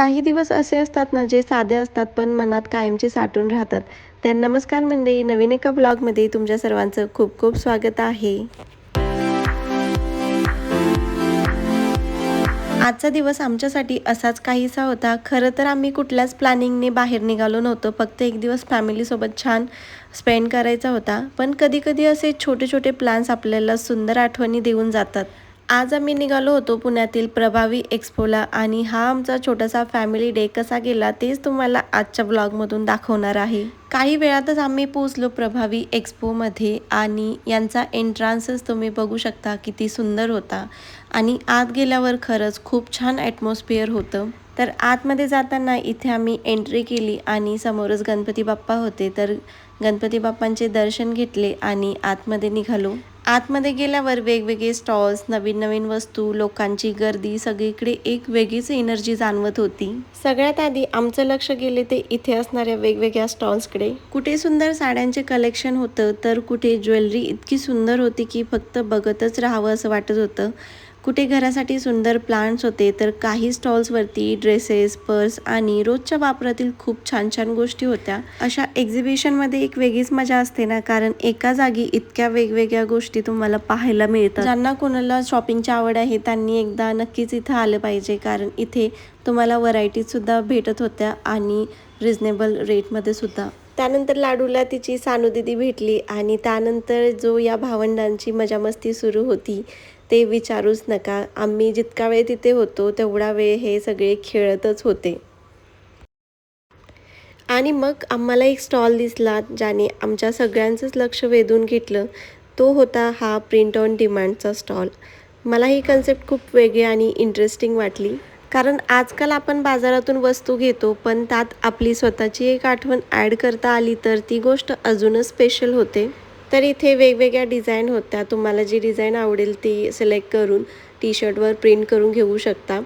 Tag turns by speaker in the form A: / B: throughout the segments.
A: काही दिवस असे असतात ना, जे साधे असतात पण मनात कायमचे साठून राहतात. तर नमस्कार मंडळी, नवीन एका ब्लॉगमध्ये तुमच्या सर्वांचं खूप खूप स्वागत आहे. आजचा दिवस आमच्यासाठी असाच काहीसा होता. खरं तर आम्ही कुठल्याच प्लॅनिंगने बाहेर निघालो नव्हतो. फक्त एक दिवस फॅमिलीसोबत छान स्पेंड करायचा होता. पण कधी-कधी असे छोटे-छोटे प्लॅन्स आपल्याला सुंदर आठवणी देऊन जातात. आज आम्ही निघालो होतो पुण्यातील प्रभावी एक्स्पोला आणि हा आमचा छोटासा फॅमिली डे कसा गेला तेच तुम्हाला आजच्या ब्लॉगमधून दाखवणार आहे. काही वेळातच आम्ही पोहोचलो प्रभावी एक्स्पोमध्ये आणि यांचा एंट्रान्सच तुम्ही बघू शकता किती सुंदर होता आणि आत गेल्यावर खरंच खूप छान ॲटमॉस्फिअर होतं. तर आतमध्ये जाताना इथे आम्ही एंट्री केली आणि समोरच गणपती बाप्पा होते. तर गणपती बाप्पांचे दर्शन घेतले आणि आतमध्ये निघालो. आतमध्ये गेल्यावर वेगवेगळे स्टॉल्स, नवीन-नवीन वस्तू, लोकांची गर्दी, सगळीकडे एक वेगळीच एनर्जी जाणवत होती. सगळ्यात आधी आमचं लक्ष गेले ते इथे असणाऱ्या वेगवेगळ्या स्टॉल्सकडे. कुठे सुंदर साड्यांचे कलेक्शन होतं, तर कुठे ज्वेलरी इतकी सुंदर होती की फक्त बघतच राहावं असं वाटत होतं. कुठे घरासाठी सुंदर प्लांट्स होते, तर काही स्टॉल्सवरती ड्रेसेस, पर्स आणि रोजच्या वापरातील खूप छान-छान गोष्टी होत्या. अशा एक्झिबिशनमध्ये एक वेगळीच मजा असते ना, कारण एका जागी इतक्या वेगवेगळ्या गोष्टी तुम्हाला पाहायला मिळतात. ज्यांना कोणाला शॉपिंगची आवड आहे त्यांनी एकदा नक्कीच इथं आलं पाहिजे, कारण इथे तुम्हाला व्हरायटीजसुद्धा भेटत होत्या आणि रिजनेबल रेटमध्ये सुद्धा. त्यानंतर लाडूला तिची सानू भेटली आणि त्यानंतर जो या भावंडांची मजामस्ती सुरू होती ते विचारूच नका. आम्ही जितका वेळ तिथे होतो तेवढा वेळ हे सगळे खेळतच होते. आणि मग आम्हाला एक स्टॉल दिसला ज्याने आमच्या सगळ्यांचंच लक्ष वेधून घेतलं. तो होता हा प्रिंट ऑन डिमांडचा स्टॉल. मला ही कन्सेप्ट खूप वेगळी आणि इंटरेस्टिंग वाटली. कारण आजकाल आपण बाजारातून वस्तू घेतो, पण त्यात आपली स्वतःची एक आठवण ॲड करता आली तर ती गोष्ट अजूनच स्पेशल होते. तर इथे वेगवेगळ्या डिझाईन होत्या. तुम्हाला जी डिझाईन आवडेल ती सिलेक्ट करून टी-शर्टवर प्रिंट करून घेऊ शकता.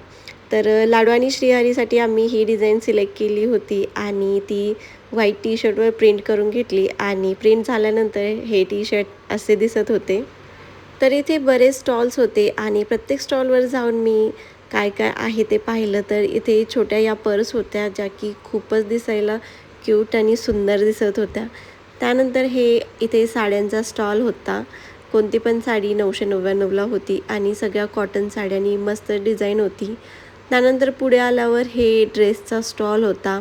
A: तर लाडू आणि श्रीहरीसाठी आम्ही ही डिझाईन सिलेक्ट केली होती आणि ती व्हाईट टी-शर्टवर प्रिंट करून घेतली आणि प्रिंट झाल्यानंतर हे टी-शर्ट असे दिसत होते. तर इथे बरेच स्टॉल्स होते आणि प्रत्येक स्टॉलवर जाऊन मी काय काय आहे ते पाहिलं. तर इथे छोट्या या पर्स होत्या ज्या की खूपच दिसायला क्यूट आणि सुंदर दिसत होत्या. त्यानंतर हे इथे साड्यांचा स्टॉल होता. कोणती पण साडी 999ला होती आणि सगळ्या कॉटन साड्यांनी मस्त डिझाईन होती. त्यानंतर पुढे आल्यावर हे ड्रेसचा स्टॉल होता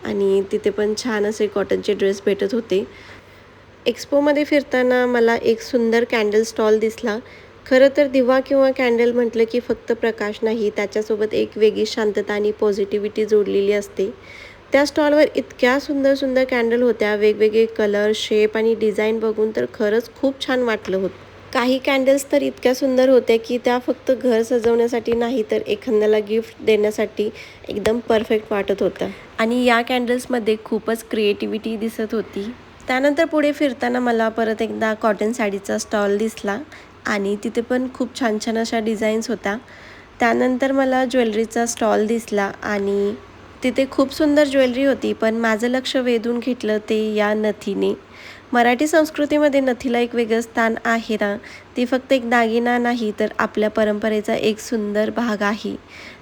A: आणि तिथे पण छान असे कॉटनचे ड्रेस भेटत होते. एक्स्पोमध्ये फिरताना मला एक सुंदर कॅन्डल स्टॉल दिसला. खरं तर दिवा किंवा कॅन्डल म्हटलं की फक्त प्रकाश नाही, त्याच्यासोबत एक वेगळी शांतता आणि पॉझिटिव्हिटी जोडलेली असते. त्या स्टॉलवर इतक्या सुंदर सुंदर कॅन्डल होत्या. वेगवेगळे कलर, शेप आणि डिझाईन बघून तर खरंच खूप छान वाटलं होतं. काही कॅन्डल्स तर इतक्या सुंदर होत्या की त्या फक्त घर सजवण्यासाठी नाही, तर एखाद्याला गिफ्ट देण्यासाठी एकदम परफेक्ट वाटत होत्या आणि या कॅन्डल्समध्ये खूपच क्रिएटिव्हिटी दिसत होती. त्यानंतर पुढे फिरताना मला परत एकदा कॉटन साडीचा स्टॉल दिसला आणि तिथे पण खूप छान छान अशा डिझाईन्स होत्या. त्यानंतर मला ज्वेलरीचा स्टॉल दिसला आणि तिथे खूप सुंदर ज्वेलरी होती, पण माझं लक्ष वेधून घेतलं ते या नथीने. मराठी संस्कृतीमध्ये नथीला एक वेगळं स्थान आहे ना. ती फक्त एक दागिना नाही, तर आपल्या परंपरेचा एक सुंदर भाग आहे.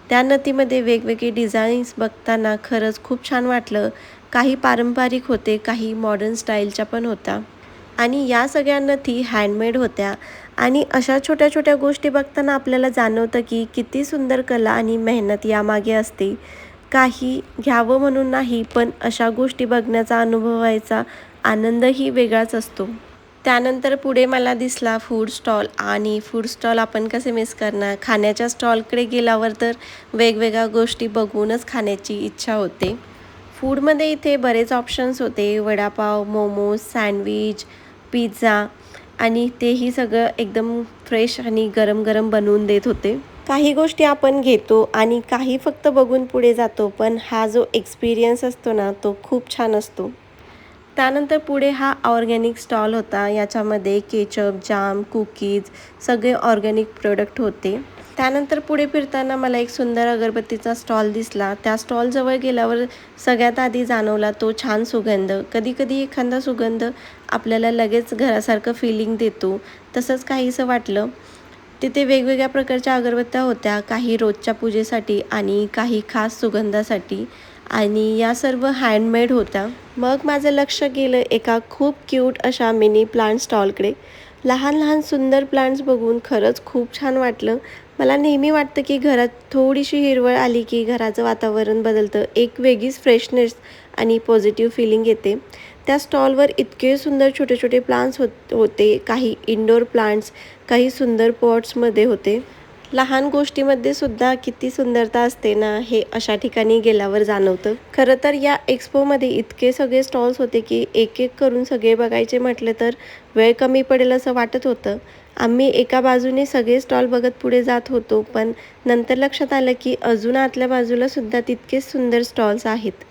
A: त्या नथीमध्ये वेगवेगळे डिझाईन्स बघताना खरंच खूप छान वाटलं. काही पारंपरिक होते, काही मॉडर्न स्टाईलच्या पण होत्या आणि या सगळ्या नथी हँडमेड होत्या. आणि अशा छोट्या छोट्या गोष्टी बघताना आपल्याला जाणवतं की किती सुंदर कला आणि मेहनत यामागे असते. काही घ्यावं म्हणून नाही, पण अशा गोष्टी बघण्याचा, अनुभवायचा आनंदही वेगळाच असतो. त्यानंतर पुढे मला दिसला फूड स्टॉल आणि फूड स्टॉल आपण कसे मिस करणार. खाण्याच्या स्टॉलकडे गेल्यावर तर वेगवेगळ्या गोष्टी बघूनच खाण्याची इच्छा होते. फूडमध्ये इथे बरेच ऑप्शन्स होते. वडापाव, मोमोज, सँडविच, पिझ्झा आणि तेही सगळं एकदम फ्रेश आणि गरम गरम बनवून देत होते. काही गोष्टी आपण घेतो आणि काही फक्त बघून पुढे जातो, पण हा जो एक्सपिरियन्स असतो ना तो खूप छान असतो. त्यानंतर पुढे हा ऑर्गॅनिक स्टॉल होता. याच्यामध्ये केचप, जाम, कुकीज सगळे ऑर्गॅनिक प्रोडक्ट होते. त्यानंतर पुढे फिरताना मला एक सुंदर अगरबत्तीचा स्टॉल दिसला. त्या स्टॉलजवळ गेल्यावर सगळ्यात आधी जाणवला तो छान सुगंध. कधी-कधी एखादा सुगंध आपल्याला लगेच घरासारखं फीलिंग देतो. तसंच काहीसं वाटलं. तिथे वेगवेगळ्या प्रकारच्या अगरबत्त्या होत्या, काही रोजच्या पूजेसाठी आणि काही खास सुगंधासाठी आणि या सर्व हँडमेड होत्या. मग माझं लक्ष गेलं एका खूप क्यूट अशा मिनी प्लांट स्टॉलकडे. लहान लहान सुंदर प्लांट्स बघून खरंच खूप छान वाटलं. मला नेहमी वाटतं की घरात थोडीशी हिरवळ आली की घराचं वातावरण बदलतं, एक वेगळीच फ्रेशनेस आणि पॉझिटिव्ह फिलिंग येते. त्या स्टॉलवर इतके सुंदर छोटे छोटे प्लांट्स होते, काही इंडोर प्लांट्स, काही सुंदर पॉट्समध्ये होते. लहान गोष्टीमध्ये सुद्धा किती सुंदरता असते ना, हे अशा ठिकाणी गेल्यावर जाणवतं. खरं तर या एक्सपोमध्ये इतके सगळे स्टॉल्स होते की एक एक करून सगळे बघायचे म्हटलं तर वेळ कमी पडेल असं वाटत होतं. आम्ही एका बाजूने सगळे स्टॉल बघत पुढे जात होतो, पण नंतर लक्षात आलं की अजून आतल्या बाजूला सुद्धा तितकेच सुंदर स्टॉल्स आहेत.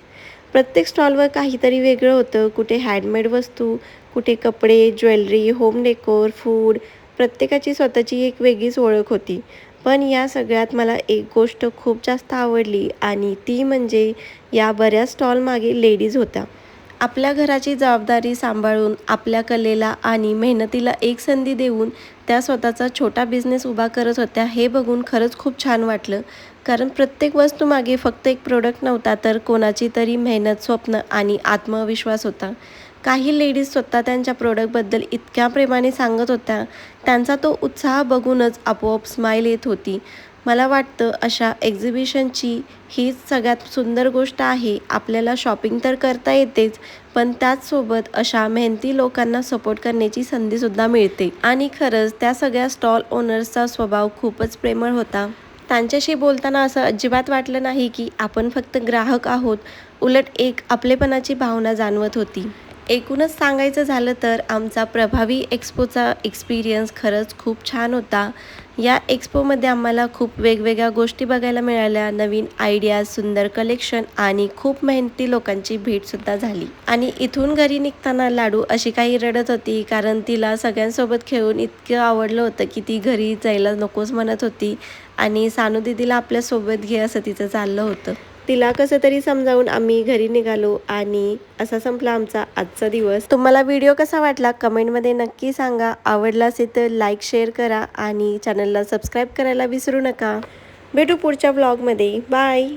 A: प्रत्येक स्टॉलवर काहीतरी वेगळं होतं. कुठे हँडमेड वस्तू, कुठे कपडे, ज्वेलरी, होम डेकोर, फूड. प्रत्येकाची स्वतःची एक वेगळीच ओळख होती. पण या सगळ्यात मला एक गोष्ट खूप जास्त आवडली आणि ती म्हणजे या बऱ्याच स्टॉलमागे लेडीज होत्या. आपल्या घराची जबाबदारी सांभाळून, आपल्या कलेला आणि मेहनतीला एक संधी देऊन त्या स्वतःचा छोटा बिझनेस उभा करत होत्या. हे बघून खरंच खूप छान वाटलं. कारण प्रत्येक वस्तूमागे फक्त एक प्रोडक्ट नव्हता, तर कोणाची तरी मेहनत, स्वप्न आणि आत्मविश्वास होता. काही लेडीज स्वतः त्यांच्या प्रोडक्टबद्दल इतक्या प्रेमाने सांगत होत्या, त्यांचा तो उत्साह बघूनच आपोआप स्माईल येत होती. मला वाटतं अशा एक्झिबिशनची हीच सगळ्यात सुंदर गोष्ट आहे. आपल्याला शॉपिंग तर करता येतेच, पण त्याचसोबत अशा मेहनती लोकांना सपोर्ट करण्याची संधीसुद्धा मिळते. आणि खरंच त्या सगळ्या स्टॉल ओनर्सचा स्वभाव खूपच प्रेमळ होता. त्यांच्याशी बोलताना असं अजिबात वाटलं नाही की आपण फक्त ग्राहक आहोत, उलट एक आपलेपणाची भावना जाणवत होती. एकूणच सांगायचं झालं तर आमचा प्रभावी एक्स्पोचा एक्सपिरियन्स खरंच खूप छान होता. या एक्स्पोमध्ये आम्हाला खूप वेगवेगळ्या गोष्टी बघायला मिळाल्या, नवीन आयडियाज, सुंदर कलेक्शन आणि खूप मेहनती लोकांची भेटसुद्धा झाली. आणि इथून घरी निघताना लाडू अशी काही रडत होती, कारण तिला सगळ्यांसोबत खेळून इतकं आवडलं होतं की ती घरी जायला नकोच म्हणत होती आणि सानू दीदीला आपल्यासोबत घे असं तिचं चाललं होतं. तिला कसं तरी समजावून आम्ही घरी निघालो आणि असा संपला आमचा आजचा दिवस. तुम्हाला व्हिडिओ कसा वाटला कमेंटमध्ये नक्की सांगा. आवडला असेल तर लाईक, शेअर करा आणि चॅनलला सबस्क्राईब करायला विसरू नका. भेटू पुढच्या ब्लॉगमध्ये. बाय.